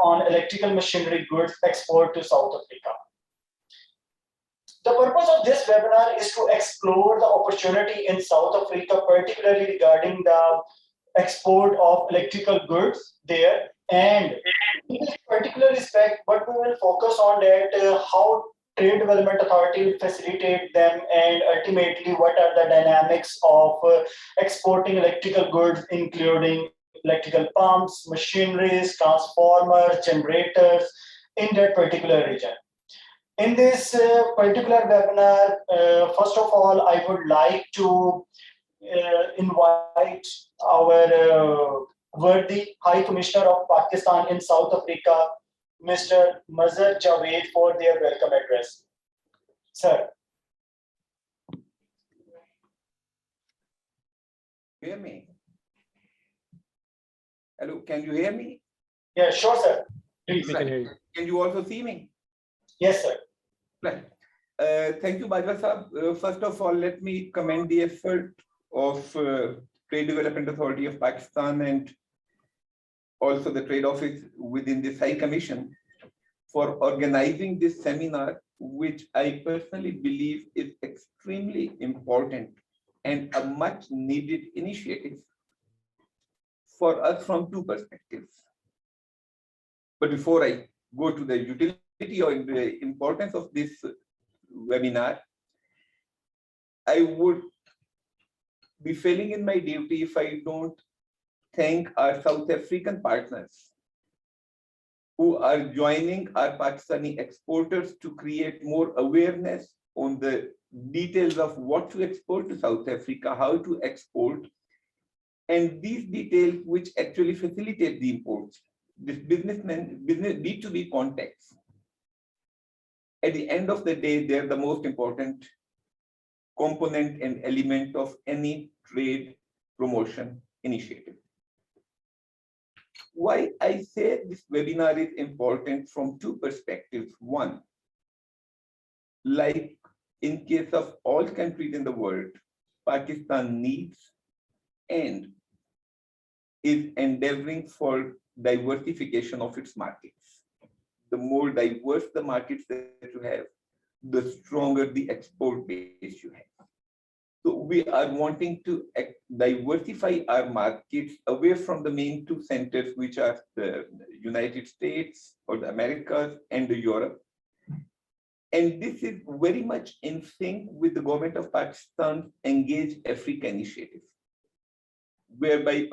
on electrical machinery goods export to South Africa. The purpose of this webinar is to explore the opportunity in South Africa, particularly regarding the export of electrical goods there. And in this particular respect, what we will focus on that how Trade Development Authority will facilitate them, and ultimately what are the dynamics of exporting electrical goods, including electrical pumps, machineries, transformers, generators in that particular region. In this particular webinar, first of all, I would like to invite our worthy High Commissioner of Pakistan in South Africa, Mr. Mazhar Javed, for their welcome address. Sir. Hear me? Hello, can you hear me? Yeah, sure, sir. Please. We can hear you. Can you also see me? Yes, sir. Right. Thank you, Bajwa Sahab. First of all, let me commend the effort of Trade Development Authority of Pakistan and also the Trade Office within this High Commission for organizing this seminar, which I personally believe is extremely important and a much needed initiative for us from two perspectives. But before I go to the utility or the importance of this webinar, I would be failing in my duty if I don't thank our South African partners who are joining our Pakistani exporters to create more awareness on the details of what to export to South Africa, how to export, and these details which actually facilitate the imports. This business B2B contacts. At the end of the day, they're the most important component and element of any trade promotion initiative. Why I say this webinar is important from two perspectives. One, like in case of all countries in the world, Pakistan needs and is endeavoring for diversification of its markets. The more diverse the markets that you have, the stronger the export base you have. So we are wanting to diversify our markets away from the main two centers, which are the United States or the Americas and the Europe. And this is very much in sync with the government of Pakistan's Engage Africa initiative, whereby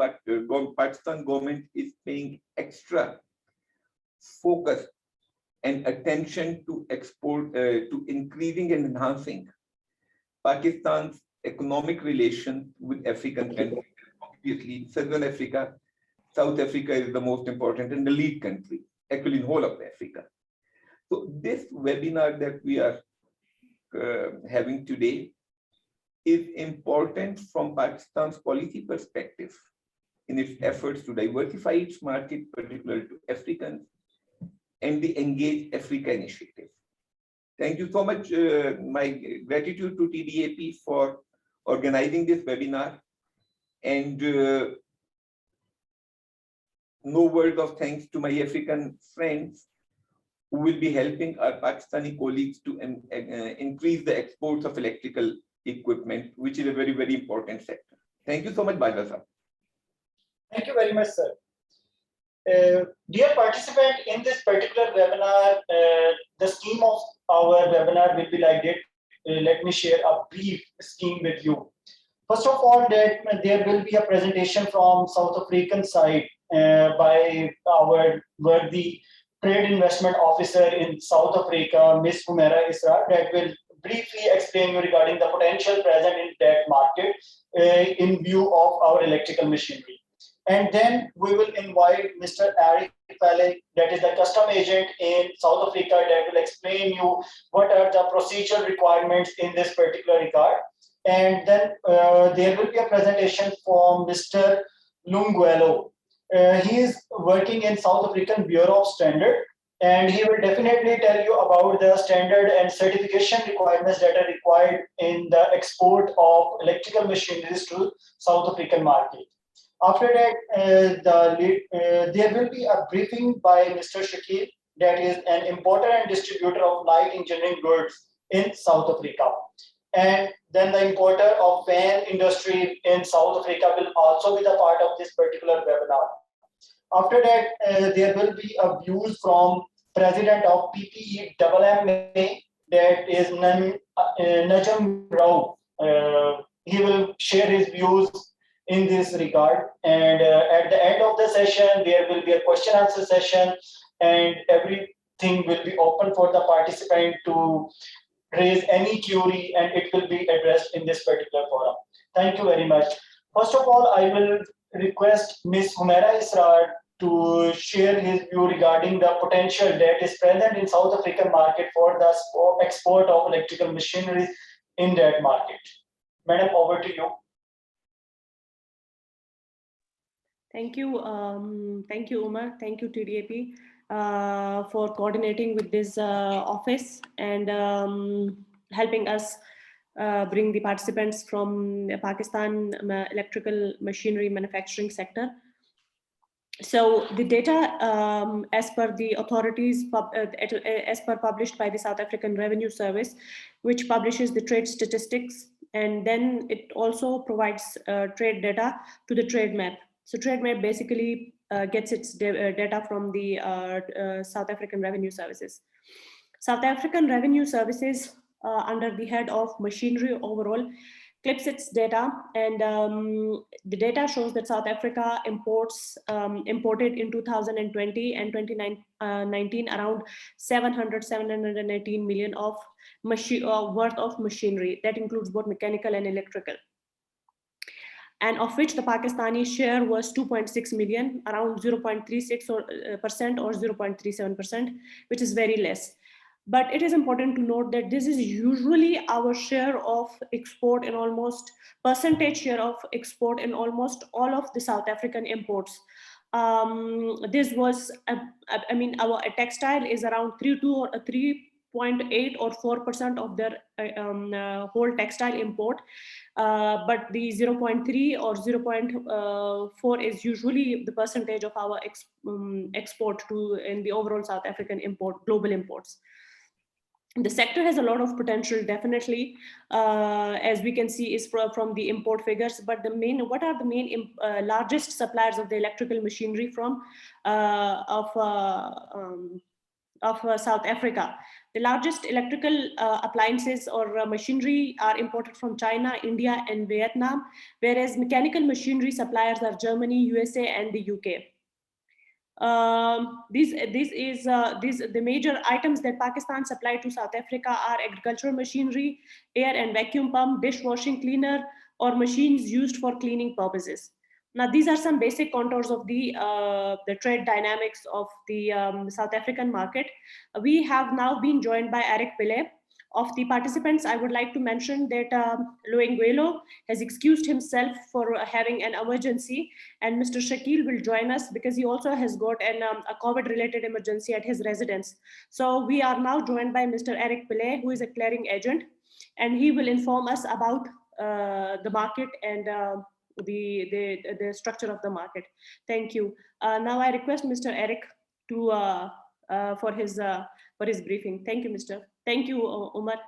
Pakistan government is paying extra focus and attention to export, to increasing and enhancing Pakistan's economic relations with African countries. Obviously, Southern Africa, South Africa is the most important and the lead country, actually in whole of Africa. So this webinar that we are having today is important from Pakistan's policy perspective in its efforts to diversify its market, particularly to Africans, and the Engage Africa initiative. Thank you so much. My gratitude to TDAP for organizing this webinar, and no word of thanks to my African friends who will be helping our Pakistani colleagues to increase the exports of electrical equipment, which is a very, very important sector. Thank you so much, Bajwa sir. Thank you very much, sir. Dear participant, in this particular webinar, the scheme of our webinar will be like that. Let me share a brief scheme with you. First of all, there will be a presentation from South African side by our worthy Trade Investment Officer in South Africa, Ms. Humaira Israr, that will briefly explain you regarding the potential present in that market in view of our electrical machinery. And then we will invite Mr. Eric Pale, that is the custom agent in South Africa, that will explain you what are the procedural requirements in this particular regard. And then there will be a presentation from Mr. Lunguelo. He is working in South African Bureau of Standard, and he will definitely tell you about the standard and certification requirements that are required in the export of electrical machineries to South African market. After that, there will be a briefing by Mr. Shakil, that is an importer and distributor of light engineering goods in South Africa. And then the importer of fan industry in South Africa will also be the part of this particular webinar. After that, there will be a views from president of PPE MMA, that is Najam Rao. He will share his views in this regard. And at the end of the session, there will be a question answer session, and everything will be open for the participant to raise any query, and it will be addressed in this particular forum. Thank you very much. First of all, I will request Ms. Humaira Israr to share his view regarding the potential that is present in South African market for the export of electrical machinery in that market. Madam, over to you. Thank you, Umar. Thank you, TDAP, for coordinating with this office and helping us bring the participants from Pakistan electrical machinery manufacturing sector. So the data, as per the authorities, as per published by the South African Revenue Service, which publishes the trade statistics, and then it also provides trade data to the trade map. So trade map basically gets its data from the South African Revenue Services. South African Revenue Services, under the head of machinery overall, clips its data, and the data shows that South Africa imported in 2020 and 2019 around 718 million of worth of machinery. That includes both mechanical and electrical. And of which the Pakistani share was 2.6 million, around 0.36% or 0.37%, which is very less. But it is important to note that this is usually our share of export in almost percentage share of export in almost all of the South African imports. This was, I mean, our textile is around 3.8 or 4% of their whole textile import. But the 0.3 or 0.4 is usually the percentage of our export to in the overall South African global imports. The sector has a lot of potential, definitely, as we can see is from the import figures. But what are the main largest suppliers of the electrical machinery from South Africa? The largest electrical appliances or machinery are imported from China, India, and Vietnam, whereas mechanical machinery suppliers are Germany, USA, and the UK. The major items that Pakistan supplied to South Africa are agricultural machinery, air and vacuum pump, dishwashing cleaner, or machines used for cleaning purposes. Now, these are some basic contours of the trade dynamics of the South African market. We have now been joined by Eric Pillay. Of the participants, I would like to mention that Loenguelo has excused himself for having an emergency, and Mr. Shakil will join us because he also has got a COVID-related emergency at his residence. So we are now joined by Mr. Eric Pillay, who is a clearing agent, and he will inform us about the market and the structure of the market. Thank you. Now I request Mr. Eric to for his briefing. Thank you, Mr. Thank you, Umar.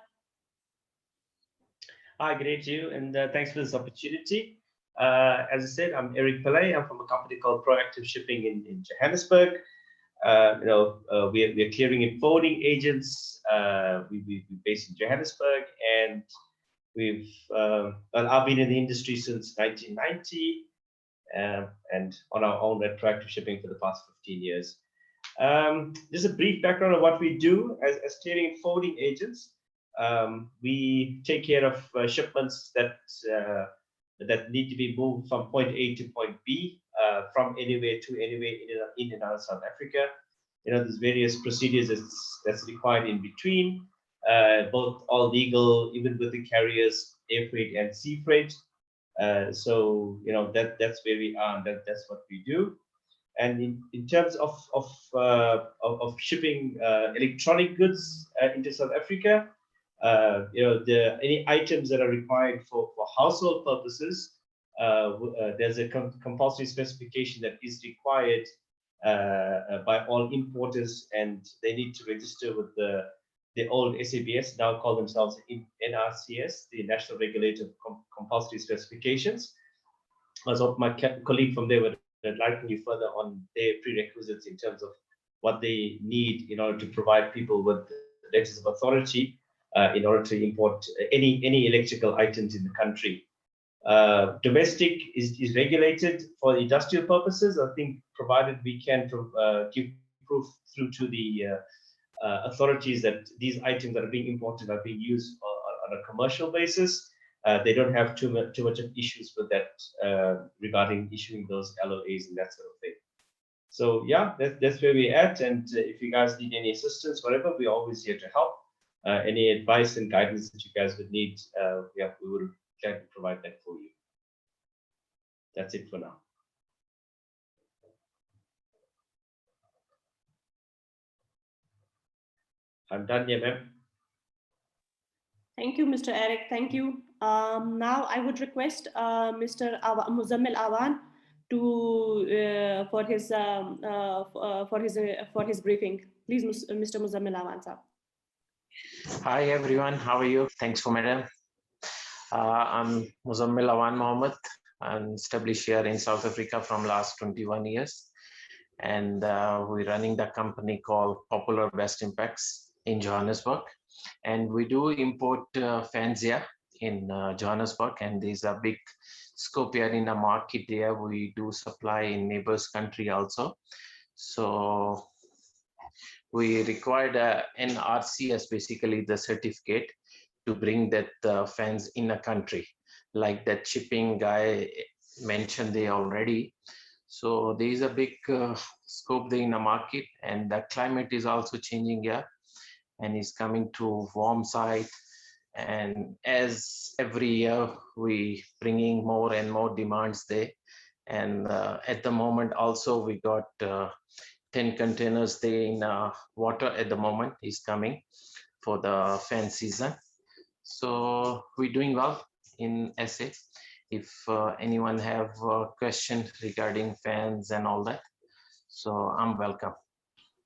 Hi, great to you, and thanks for this opportunity. As I said, I'm Eric Pillay. I'm from a company called Proactive Shipping in Johannesburg. We're clearing and forwarding agents. We're based in Johannesburg, and I've been in the industry since 1990, and on our own at Proactive Shipping for the past 15 years. Just a brief background of what we do as clearing and forwarding agents. We take care of shipments that need to be moved from point A to point B, from anywhere to anywhere in and out of South Africa. There's various procedures that's required in between, both all legal, even with the carriers, air freight and sea freight. So that's where we are, and that's what we do. And in terms of shipping electronic goods into South Africa, any items that are required for household purposes, there's a compulsory specification that is required by all importers, and they need to register with the old SABS, now call themselves Nrcs, the National Regulator Compulsory Specifications. So my colleague from there would enlighten you further on their prerequisites in terms of what they need in order to provide people with letters of authority in order to import any electrical items in the country. Domestic is regulated for industrial purposes. I think provided we can give proof through to the authorities that these items that are being imported are being used on a commercial basis, they don't have too much of issues with that regarding issuing those LOAs and that sort of thing. So yeah, that's where we're at. And if you guys need any assistance, whatever, we're always here to help. Any advice and guidance that you guys would need, yeah, we will gladly provide that for you. That's it for now. I'm done here, ma'am. Thank you, Mr. Eric. Thank you. Now I would request Mr. Muzammil Awan to for his briefing. Please, Mr. Muzammil Awan, sir. Hi everyone, how are you? Thanks for madam. I'm Muzammil Awan Mohammed. I'm established here in South Africa from last 21 years. And we're running the company called Popular Best Impacts in Johannesburg. And we do import fans here in Johannesburg, and there's a big scope here in the market there. We do supply in neighbors country also. So we required an Nrcs, basically the certificate, to bring that fans in a country, like that shipping guy mentioned there already. So there is a big scope there in the market, and the climate is also changing here, and is coming to warm side. And as every year we bringing more and more demands there. And at the moment also we got 10 containers there in water at the moment is coming for the fan season. So we're doing well in SA. If anyone have a question regarding fans and all that, so I'm welcome.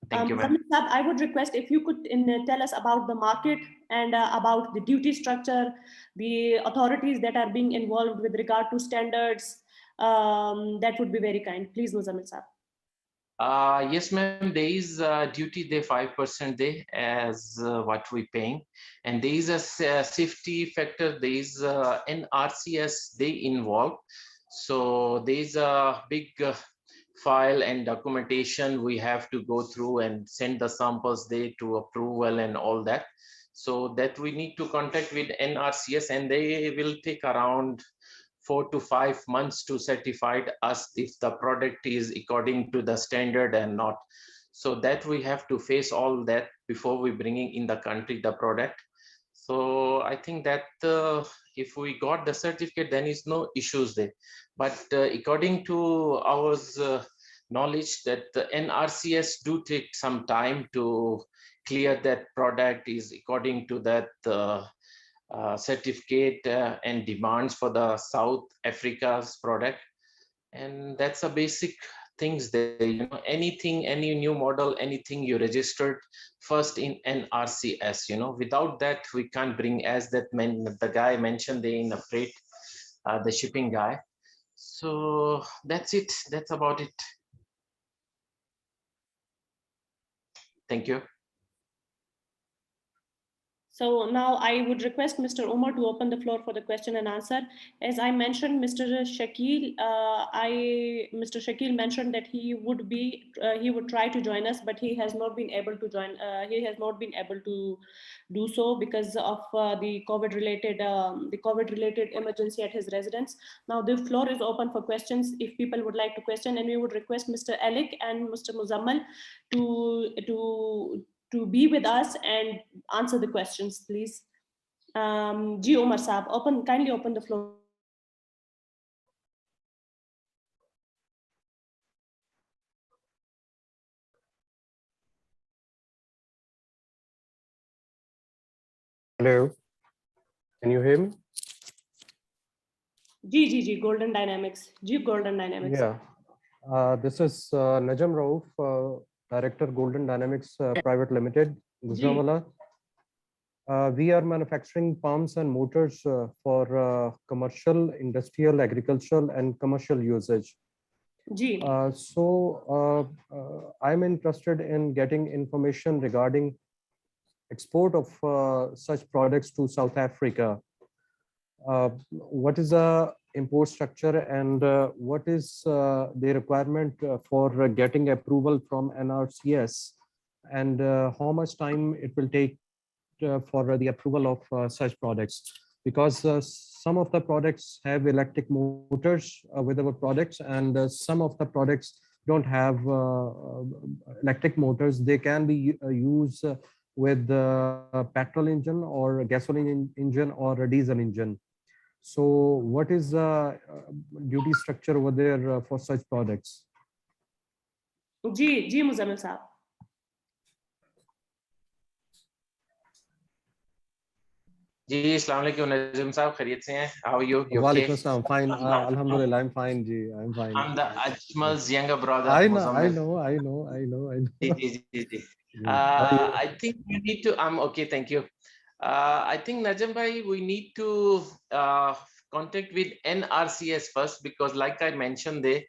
Thank you, ma'am. I would request if you could tell us about the market and about the duty structure, the authorities that are being involved with regard to standards. That would be very kind. Please, Muzammil sir. Yes, ma'am, there is duty there 5% there as what we're paying. And there is a safety factor, there is Nrcs they involved. So there is a big file and documentation we have to go through and send the samples there to approval and all that. So that we need to contact with Nrcs, and they will take around 4 to 5 months to certify us if the product is according to the standard and not. So that we have to face all that before we bringing in the country the product. So I think that if we got the certificate, then is no issues there. But according to our knowledge, that the Nrcs do take some time to clear that product is according to that certificate and demands for the South Africa's product. And that's a basic things there, you know, anything, any new model, anything you registered first in Nrcs, you know, without that we can't bring, as that the guy mentioned there in the freight, the shipping guy. So that's it, that's about it. Thank you. So now I would request Mr. Umar to open the floor for the question and answer. As I mentioned, Mr. Shakil, Mr. Shakil mentioned that he would try to join us, but he has not been able to join. He has not been able to do so because of the COVID-related emergency at his residence. Now the floor is open for questions if people would like to question, and we would request Mr. Alec and Mr. Muzammal to be with us and answer the questions, please. Ji Omar Saab, kindly open the floor. Hello, can you hear me? G Golden Dynamics. Golden Dynamics. Yeah, this is Najam Rauf, Director, Golden Dynamics Private Limited, Gujranwala. We are manufacturing pumps and motors for commercial, industrial, agricultural, and commercial usage. I'm interested in getting information regarding export of such products to South Africa. What is the import structure, and what is the requirement for getting approval from Nrcs, and how much time it will take for the approval of such products? Because some of the products have electric motors with our products, and some of the products don't have electric motors. They can be used with petrol engine or gasoline engine or a diesel engine. So what is the duty structure over there for such products? जी मुजम्मिल साहब. जी अस्सलाम वालेकुम नजम साहब, खैरियत से हैं? How are you? You okay? Walaikum assalam. Fine. Alhamdulillah, I'm fine. Ji, I'm fine. I'm the Ajmal's younger brother. I know. Ji. I think we need to. I'm okay, thank you. I think Najam bhai, we need to contact with Nrcs first, because like I mentioned there,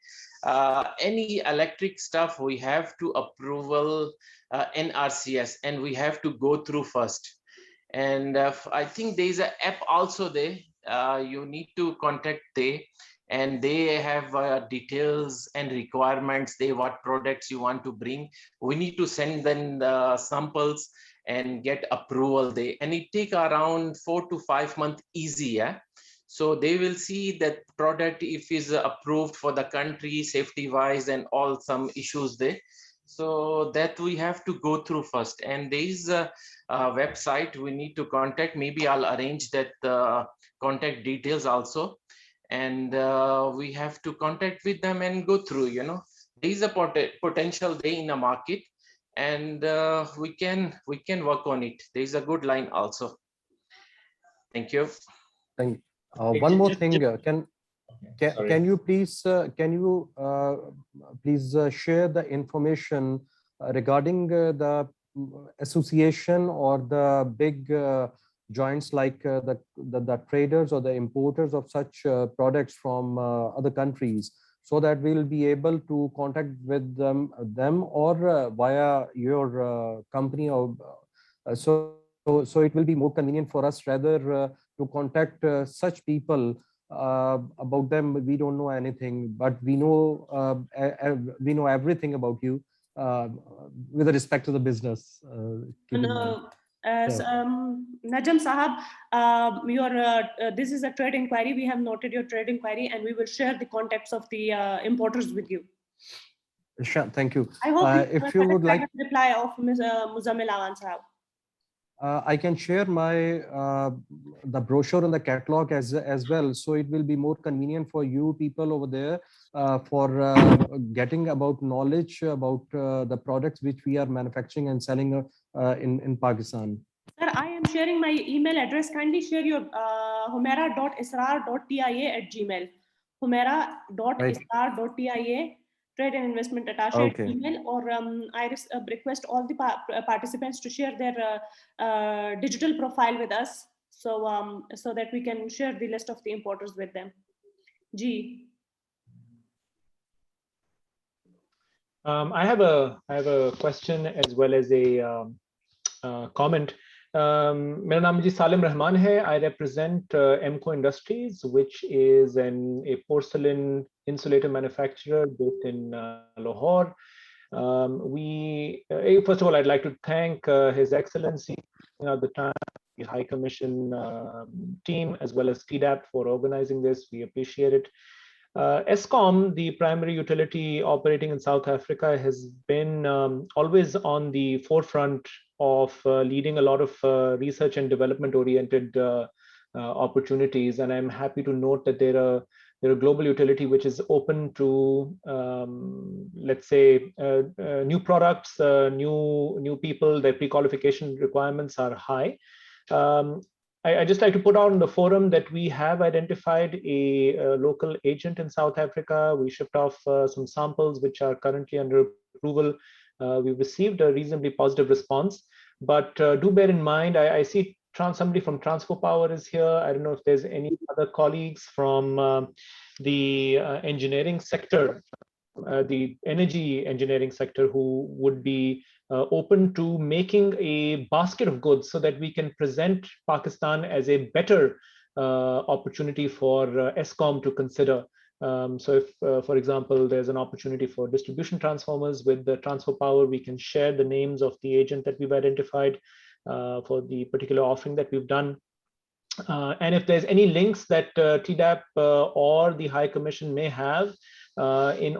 any electric stuff we have to approval Nrcs, and we have to go through first. And I think there is an app also there. You need to contact they, and they have details and requirements. They what products you want to bring. We need to send them the samples and get approval there, and it take around 4 to 5 months easy. Yeah. So they will see that product if is approved for the country safety wise and all some issues there. So that we have to go through first, and there is a website we need to contact. Maybe I'll arrange that contact details also, and we have to contact with them and go through. There is a potential there in the market, and we can work on it. There is a good line also. Thank you. Thank you. One more thing, can you please share the information regarding the association or the big joints like the traders or the importers of such products from other countries, so that we'll be able to contact with them or via your company, or so it will be more convenient for us rather to contact such people. About them we don't know anything, but we know everything about you with respect to the business. Najam Sahab, this is a trade inquiry. We have noted your trade inquiry, and we will share the contacts of the importers with you. Sure, thank you. I hope if you would like reply of Ms. Muzammil Awan Sahab. I can share my the brochure and the catalog as well, so it will be more convenient for you people over there for getting about knowledge about the products which we are manufacturing and selling in Pakistan. Sir, I am sharing my email address. Kindly share your humaira.israr.tia@gmail. humaira.israr.tia Trade and Investment Attaché at email, or I request all the participants to share their digital profile with us, so that we can share the list of the importers with them. G. I have a question as well as a comment. मेरा नाम जी सालिम रहमान है. I represent Emco Industries, which is a porcelain insulator manufacturer based in Lahore. First of all, I'd like to thank His Excellency, the High Commission team, as well as TDAP for organizing this. We appreciate it. Eskom, the primary utility operating in South Africa, has been always on the forefront of leading a lot of research and development oriented opportunities, and I'm happy to note that they're a global utility which is open to let's say new products, new people. Their pre-qualification requirements are high. I just like to put out in the forum that we have identified a local agent in South Africa. We shipped off some samples which are currently under approval. We've received a reasonably positive response, but do bear in mind, I see somebody from Transfer Power is here. I don't know if there's any other colleagues from the engineering sector, the energy engineering sector, who would be open to making a basket of goods so that we can present Pakistan as a better opportunity for ESCOM to consider. So if, for example, there's an opportunity for distribution transformers with the Transfer Power, we can share the names of the agent that we've identified for the particular offering that we've done. And if there's any links that TDAP or the High Commission may have in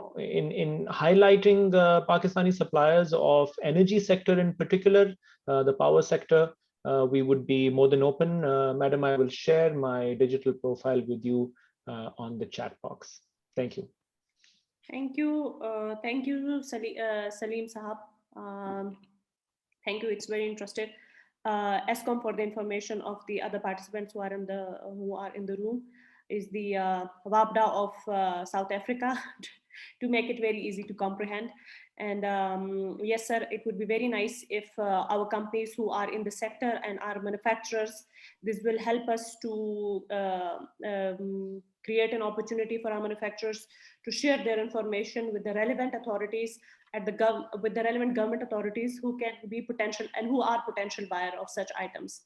highlighting the Pakistani suppliers of energy sector in particular, the power sector, we would be more than open. Madam, I will share my digital profile with you on the chat box. Thank you. Thank you, Salim Sahab. Thank you. It's very interesting. ESCOM, for the information of the other participants who are in the room, is the WAPDA of South Africa to make it very easy to comprehend. And yes, sir, it would be very nice if our companies who are in the sector and are manufacturers, this will help us to create an opportunity for our manufacturers to share their information with the relevant authorities with the relevant government authorities who can be potential and who are potential buyer of such items.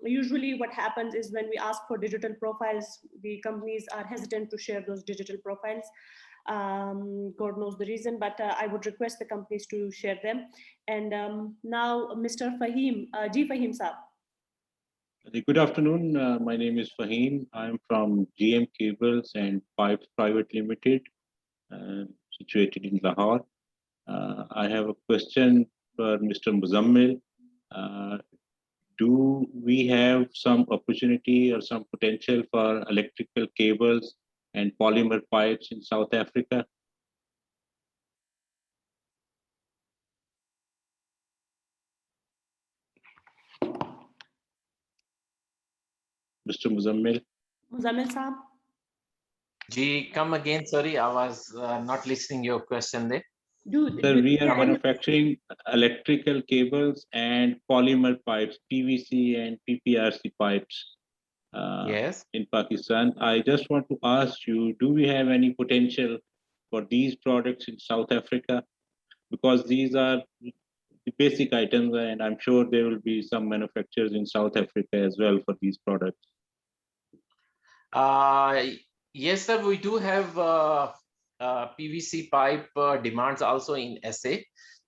Usually what happens is when we ask for digital profiles, the companies are hesitant to share those digital profiles. God knows the reason, but I would request the companies to share them. And now Mr. Fahim, Fahim Saab. Good afternoon. My name is Fahim. I'm from GM Cables and Pipes Private Limited, situated in Lahore. I have a question for Mr. Muzammil. Do we have some opportunity or some potential for electrical cables and polymer pipes in South Africa? Mr. Muzammil. Muzammil Saab. Ji, come again. Sorry, I was not listening your question there. Sir, we are manufacturing electrical cables and polymer pipes, PVC and PPRC pipes Yes. in Pakistan. I just want to ask you, do we have any potential for these products in South Africa? Because these are the basic items, and I'm sure there will be some manufacturers in South Africa as well for these products. Yes, sir, we do have PVC pipe demands also in SA.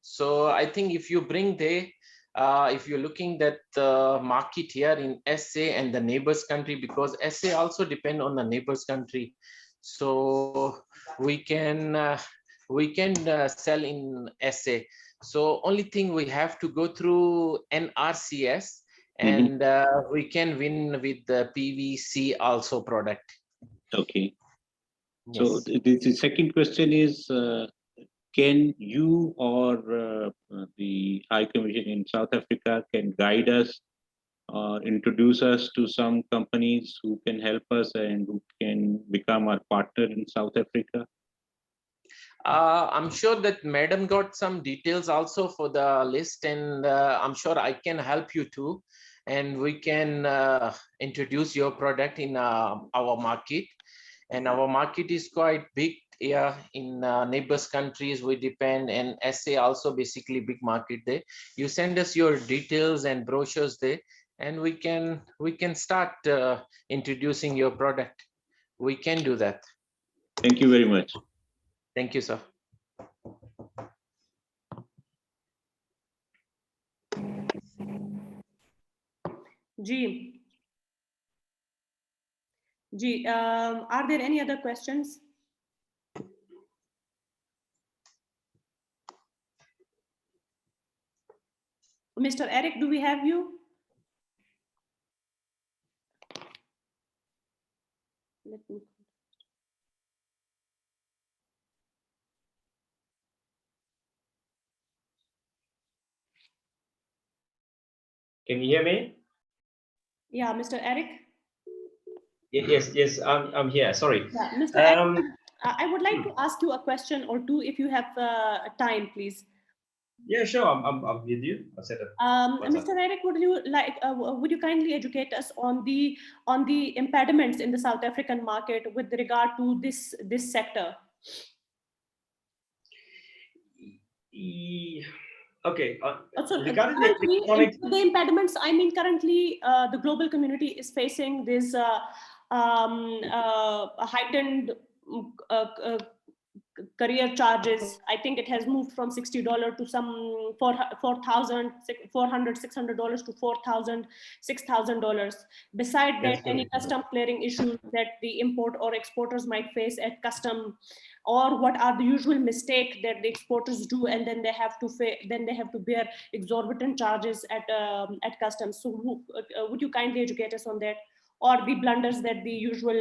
So I think if you bring if you're looking at the market here in SA and the neighbors country, because SA also depend on the neighbors country, so we can sell in SA. So only thing we have to go through Nrcs, and we can win with the PVC also product. Okay. Yes. So the second question is, can you or the High Commission in South Africa can guide us or introduce us to some companies who can help us and who can become our partner in South Africa? I'm sure that madam got some details also for the list, and I'm sure I can help you too, and we can introduce your product in our market. And our market is quite big. Yeah, in neighbors countries we depend, and SA also basically big market there. You send us your details and brochures there, and we can start introducing your product. We can do that. Thank you very much. Thank you, sir. Ji, are there any other questions? Mr. Eric, do we have you? Let me. Can you hear me? Yeah, Mr. Eric. Yes, I'm here. Sorry. Yeah, Mr. Eric, Um, I would like to ask you a question or two if you have time, please. yeah, sure. I'm with you. I'll set up. Mr. Eric, would you kindly educate us on the impediments in the South African market with regard to this sector? Okay. So Regarding the currently, electronics, the impediments, I mean, currently the global community is facing this heightened uh, uh, career charges. I think it has moved from $60 to some $4,000, $600 to $4,000, $6,000. Beside that, that's any correct. custom clearing issues that the import or exporters might face at custom, or what are the usual mistakes that the exporters do, and then they have to bear exorbitant charges at customs. So, would you kindly educate us on that? Or the blunders that the usual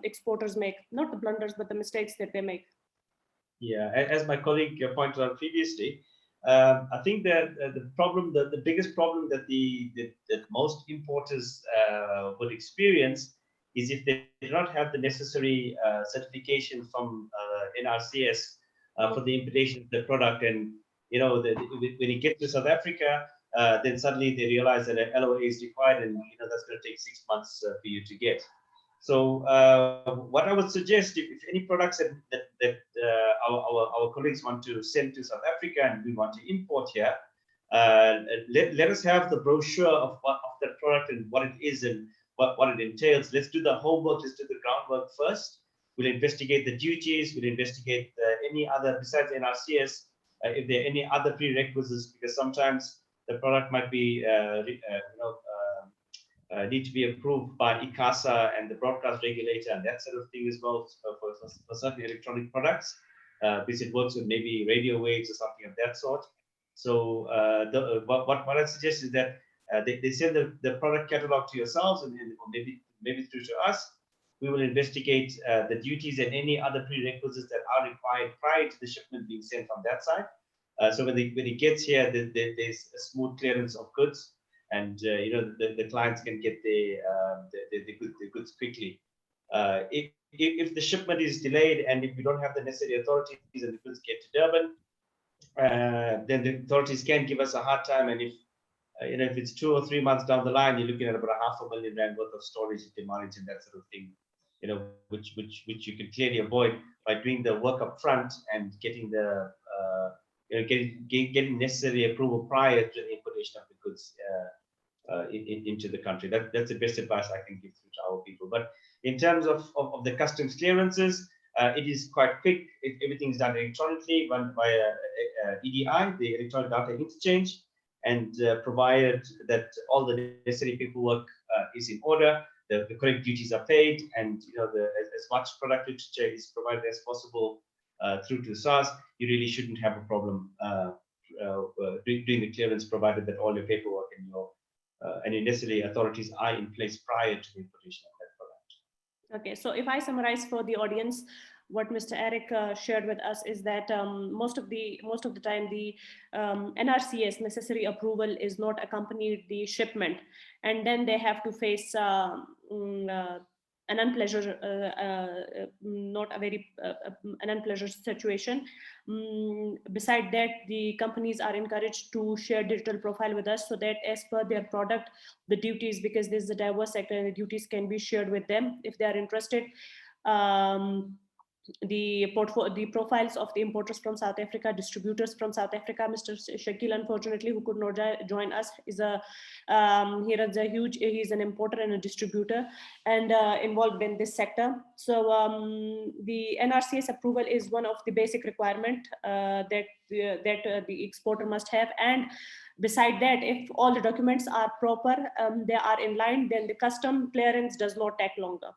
exporters make, not the blunders, but the mistakes that they make. Yeah, as my colleague pointed out previously, I think that the biggest problem that that most importers would experience is if they do not have the necessary certification from Nrcs for the importation of the product, and when it gets to South Africa, then suddenly they realize that an LOA is required, and that's going to take 6 months for you to get. So what I would suggest, if any products that our colleagues want to send to South Africa and we want to import here, let us have the brochure of that product and what it is and what it entails. Let's do the homework, let's do the groundwork first. We'll investigate the duties, we'll investigate any other, besides NRCS, if there are any other prerequisites, because sometimes the product might be need to be approved by ICASA and the broadcast regulator and that sort of thing as well for certain electronic products, because it works with maybe radio waves or something of that sort. So what I suggest is that they send the product catalog to yourselves, and or maybe through to us. We will investigate the duties and any other prerequisites that are required prior to the shipment being sent from that side. So when it gets here, there's a smooth clearance of goods, and the clients can get the goods quickly. If the shipment is delayed and if you don't have the necessary authorities and the goods get to Durban, then the authorities can give us a hard time. And if it's 2 or 3 months down the line, you're looking at about R500,000 worth of storage demurrage and that sort of thing, which you can clearly avoid by doing the work up front and getting the getting necessary approval prior to the importation of the goods into the country. That's the best advice I can give to our people. But in terms of the customs clearances, it is quite quick. Everything's done electronically, run via EDI, the electronic data interchange, and provided that all the necessary paperwork is in order, the correct duties are paid, and as much product literature is provided as possible through to SAST, you really shouldn't have a problem doing the clearance, provided that all your paperwork and your necessary authorities are in place prior to the importation of that product. Okay, so if I summarize for the audience, what Mr. Eric shared with us is that most of the time the NRCS necessary approval is not accompanied the shipment, and then they have to face an unpleasant, not a very an unpleasant situation. Beside that, the companies are encouraged to share digital profile with us so that as per their product, the duties, because this is a diverse sector and the duties can be shared with them if they are interested. The profiles of the importers from South Africa, distributors from South Africa. Mr. Shakil, unfortunately, who could not join us, is he's an importer and a distributor and involved in this sector. So the NRCS approval is one of the basic requirement that the exporter must have. And beside that, if all the documents are proper, they are in line, then the custom clearance does not take longer.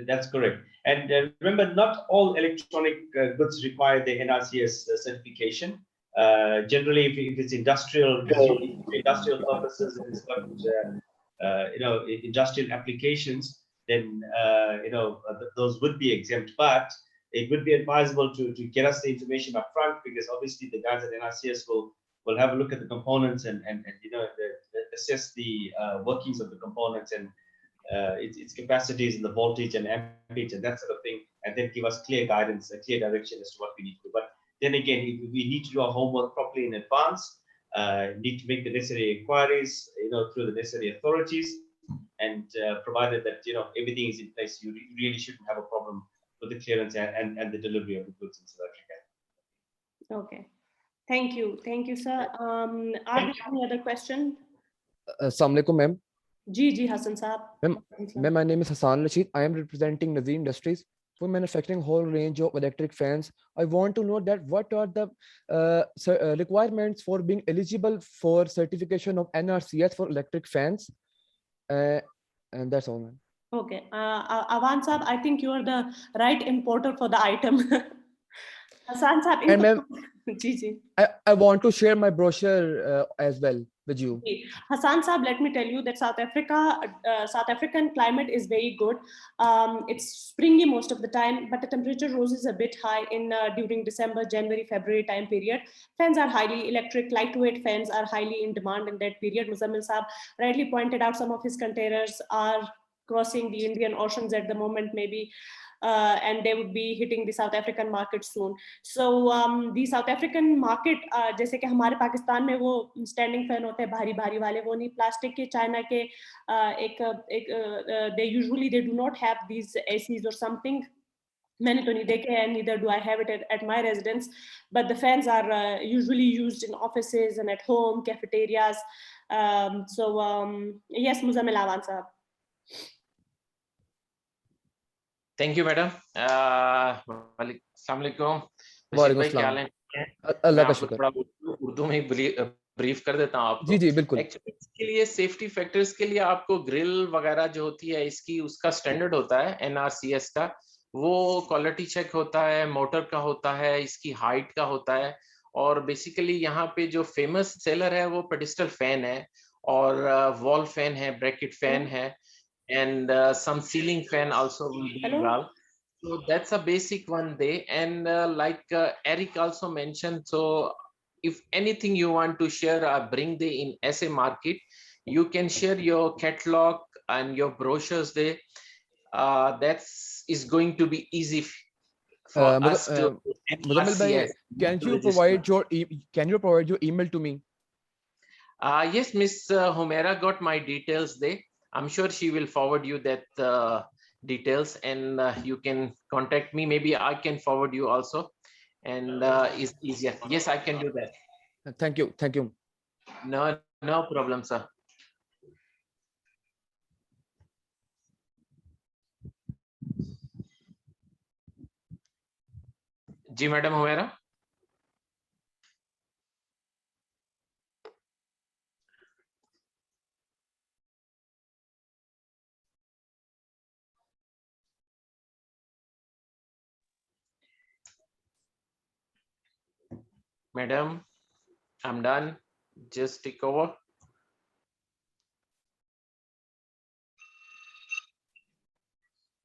That's correct. And remember, not all electronic goods require the NRCS certification. Generally, if it's industrial purposes and it's got industrial applications, then those would be exempt. But it would be advisable to get us the information up front, because obviously the guys at NRCS will have a look at the components and assess the workings of the components and its capacities and the voltage and amperage and that sort of thing, and then give us clear guidance, a clear direction as to what we need to do. But then again, we need to do our homework properly in advance, need to make the necessary inquiries, through the necessary authorities, and provided that, everything is in place, you really shouldn't have a problem with the clearance and the delivery of the goods in South Africa. Okay. Thank you, sir. Are there any other question? Assalamu alaikum, ma'am. Ji, Hassan Saab. Ma'am, my name is Hassan Rashid. I am representing Nrcs Industries for manufacturing whole range of electric fans. I want to know that what are the requirements for being eligible for certification of Nrcs for electric fans, and that's all, ma'am. Okay, Awan Saab, I think you are the right importer for the item. Hassan Saab, And ma'am, ji. I want to share my brochure as well with you. Hassan Saab, let me tell you that South African climate is very good. It's springy most of the time, but the temperature rose a bit high during December, January, February time period. Fans are highly electric, lightweight fans are highly in demand in that period. Muzammil Saab rightly pointed out some of his containers are crossing the Indian Oceans at the moment, maybe. And they would be hitting the South African market soon. So the South African market, जैसे कि हमारे पाकिस्तान में वो standing fan होते हैं भारी भारी वाले, वो नहीं plastic के, China के they do not have these ACs or something. मैंने तो नहीं देखे हैं, neither do I have it at my residence, but the fans are usually used in offices and at home, cafeterias. Yes, Muzammil Awan Sahab. Thank you, madam. Assalamualaikum. अल्लाह का शुक्र। उर्दू में brief कर देता हूँ आपको। जी बिल्कुल। एक्चुअली इसके लिए सेफ्टी फैक्टर्स के लिए आपको ग्रिल वगैरह जो होती है इसकी उसका स्टैंडर्ड होता है NRCS का, वो क्वालिटी चेक होता है, मोटर का होता है, इसकी हाइट का होता है, और बेसिकली यहाँ पे जो फेमस सेलर है वो पेडिस्टल फैन है और वॉल फैन है, ब्रैकेट फैन है, and some ceiling fan also will be involved. So that's a basic one day. And like Eric also mentioned, so if anything you want to share or bring the in SA market, you can share your catalog and your brochures there. That's is going to be easy for us to. Can you provide your email to me? Yes, Miss Humaira got my details there. I'm sure she will forward you that details, and you can contact me. Maybe I can forward you also, and it's easier. Yes, I can do that. Thank you. No problem, sir. जी madam Humaira. Madam, I'm done. Just take over.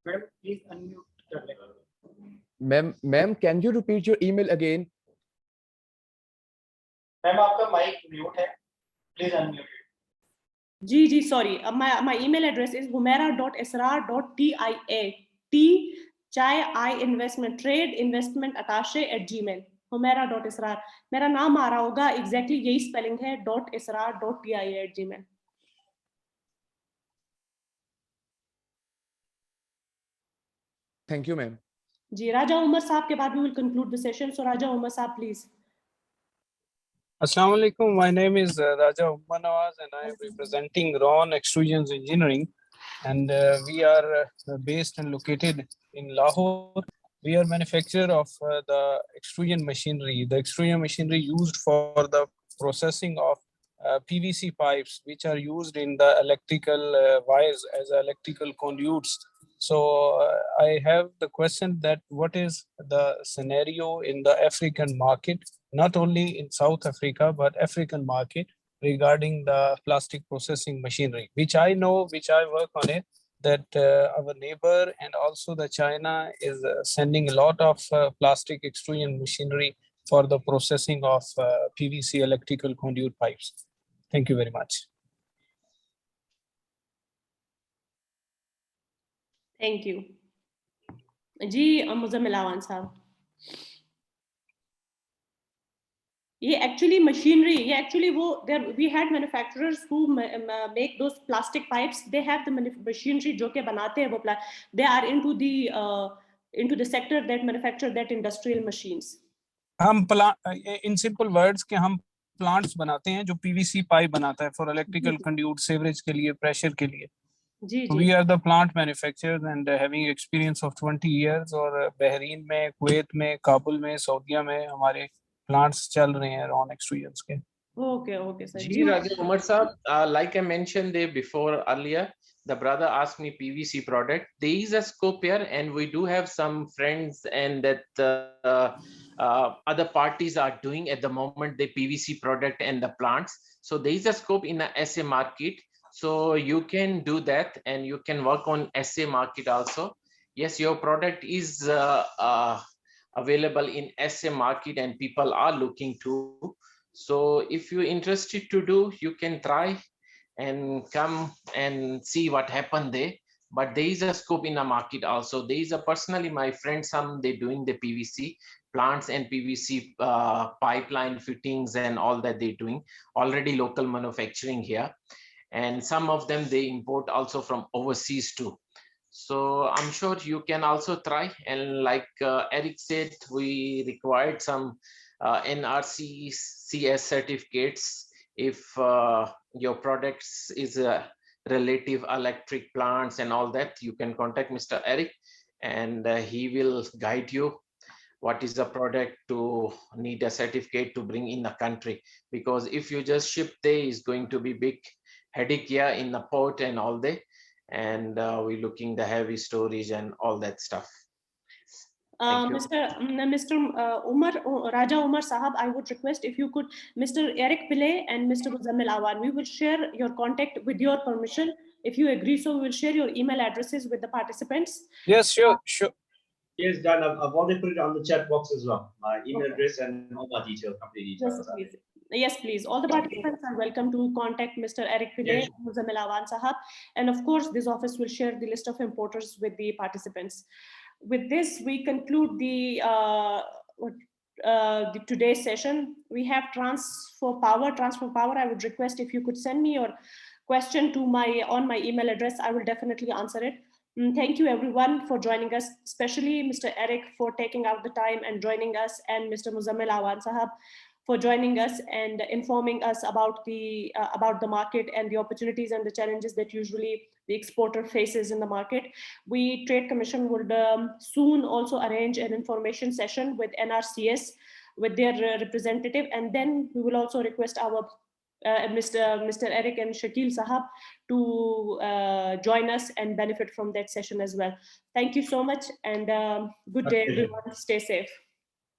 Madam, please unmute. Ma'am, can you repeat your email again? Ma'am, आपका mic mute है. Please unmute it. Ji, sorry. My email address is humaira.israr.tia. T chai I investment trade investment attache @gmail. humaira.israr. मेरा नाम आ रहा होगा, exactly यही spelling है .israr.tia @gmail. Thank you, ma'am. Ji, Raja Umar साहब के बाद we will conclude the session. So Raja Umar साहब, please. Assalamu alaikum. My name is Raja Umar Nawaz, and I am representing Ron Extrusions Engineering, and we are based and located in Lahore. We are manufacturer of the extrusion machinery. The extrusion machinery used for the processing of PVC pipes, which are used in the electrical wires as electrical conduits. So I have the question that what is the scenario in the African market, not only in South Africa, but African market regarding the plastic processing machinery, which I know, which I work on it, that our neighbor and also the China is sending a lot of plastic extrusion machinery for the processing of PVC electrical conduit pipes. Thank you very much. Thank you. जी मुज़म्मिल आवान साहब, ये actually machinery, ये actually वो there we had manufacturers who make those plastic pipes. They have the machinery जो के बनाते हैं वो they are into the sector that manufacture that industrial machines. हम in simple words कि हम plants बनाते हैं जो PVC pipe बनाता है for electrical conduit, sewerage के लिए, pressure के लिए. We are the plant manufacturers and having experience of 20 years. और बहरीन में, कुवैत में, काबुल में, सऊदीया में हमारे plants चल रहे हैं RON extrusions के. Okay, sir. Ji Raja Umar Saab, like I mentioned there before earlier, the brother asked me PVC product. There is a scope here, and we do have some friends and that other parties are doing at the moment the PVC product and the plants. So there is a scope in the SA market. So you can do that, and you can work on SA market also. Yes, your product is available in SA market, and people are looking to. So if you're interested to do, you can try and come and see what happened there. But there is a scope in the market also. There is a personally, my friends, some they're doing the PVC plants and PVC pipeline fittings and all that they're doing already local manufacturing here. And some of them they import also from overseas too. So I'm sure you can also try. And like Eric said, we required some Nrcs certificates if your products is relative electric plants and all that. You can contact Mr. Eric, and he will guide you what is the product to need a certificate to bring in the country. Because if you just ship there, is going to be big headache here in the port and all that, and we're looking the heavy storage and all that stuff. Mr. Raja Umar Sahab, I would request if you could, Mr. Eric Pillay and Mr. Muzammil Awan, we will share your contact with your permission. If you agree, so we will share your email addresses with the participants. Yes, sure. Yes, Dan, I've already put it on the chat box as well. My email address and all my details, company details. Yes, please. All the participants are welcome to contact Mr. Eric Pillay, Muzammil Awan Sahab. And of course, this office will share the list of importers with the participants. With this, we conclude the today's session. We have transfer power. I would request if you could send me your question to on my email address. I will definitely answer it. Thank you everyone for joining us, especially Mr. Eric for taking out the time and joining us, and Mr. Muzammil Awan Sahab for joining us and informing us about the market and the opportunities and the challenges that usually the exporter faces in the market. We Trade Commission would soon also arrange an information session with Nrcs with their representative, and then we will also request our Mr. Eric and Shakil Sahab to join us and benefit from that session as well. Thank you so much, and good day everyone. Stay safe.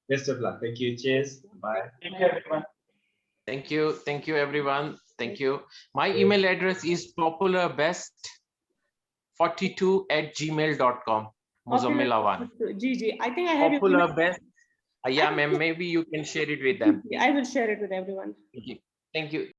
Best of luck. Thank you. Cheers. Bye. Thank you, everyone. Thank you. Thank you, everyone. Thank you. My email address is popularbest42@gmail.com. Muzammil Awan. Gigi, I think I have Popular Best. Yeah, ma'am. Maybe you can share it with them. I will share it with everyone. Thank you. Thank you.